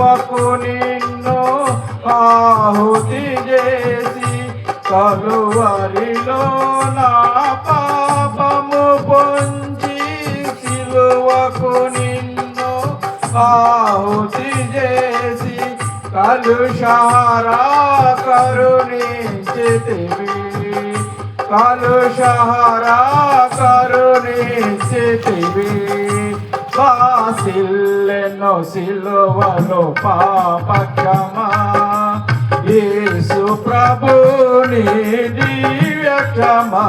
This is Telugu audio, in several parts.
సిలువకు నిన్ను ఆహుతి చేసి కలువరిలో నా పాపము పొంచి సిలువకు నిన్ను ఆహుతి చేసి కలుషహారా కరుణించితివి కలుషహారా కరుణించితివి వాసిల్లెను సిలువలో పాప క్షమా యేసు ప్రభుని దివ్య క్షమా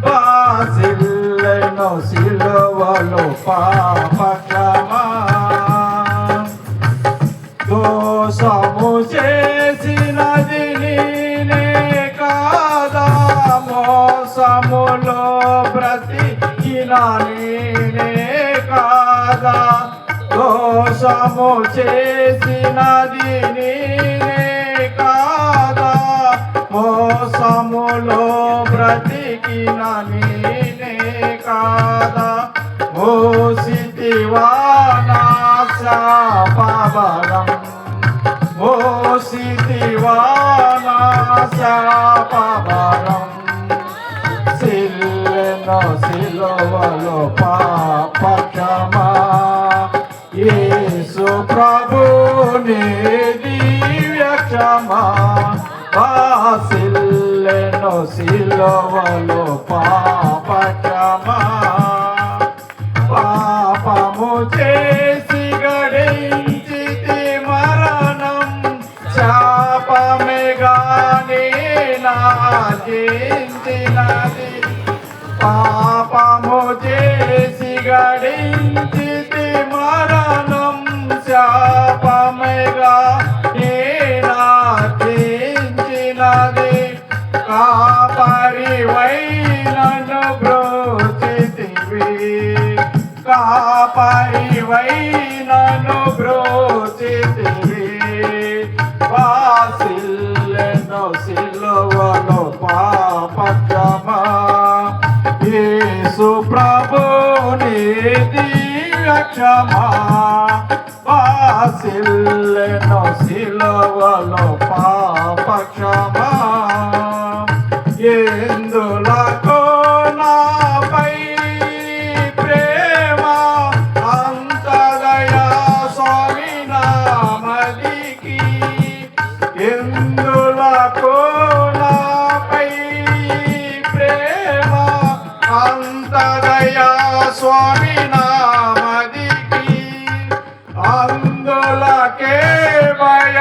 వాసిల్లెను సిలువలో పాప క్షమా దోషము చేసినది నేనే కాదా మోసములో బ్రతికిన నేనే కాదా దోషము చేసినది నేనే కాదా మోసములో బ్రతికిన నేనే కాదా మోసితివా నా శాపభారం మోసితివా నా శాపభారం సిల్లెను సిలువలో పాప క్షమా యేసు ప్రభుని దివ్య క్షమా వాసిల్లెను సిలువలో పాప క్షమా పాపము చేసి గడించితి మరణం శాపమే గాని నాచించినది పాపము చేసి గడించితి మరణం శాపమే గాని నాచించినది కాపరివై నన్ను బ్రోచితివి కాపరివై నన్ను బ్రోచితివి వాసిల్లెను సిలువలో పాప క్షమా యేసు ప్రభుని దివ్య క్షమా వాసిల్లెను సిలువలో పాప క్షమా ఎందులకో నాపై ప్రేమ అంత దయా స్వామి నామదికి ఎందులకో నాపై ప్రేమ అంత దయా స్వామి నామదికి అందులకే భయ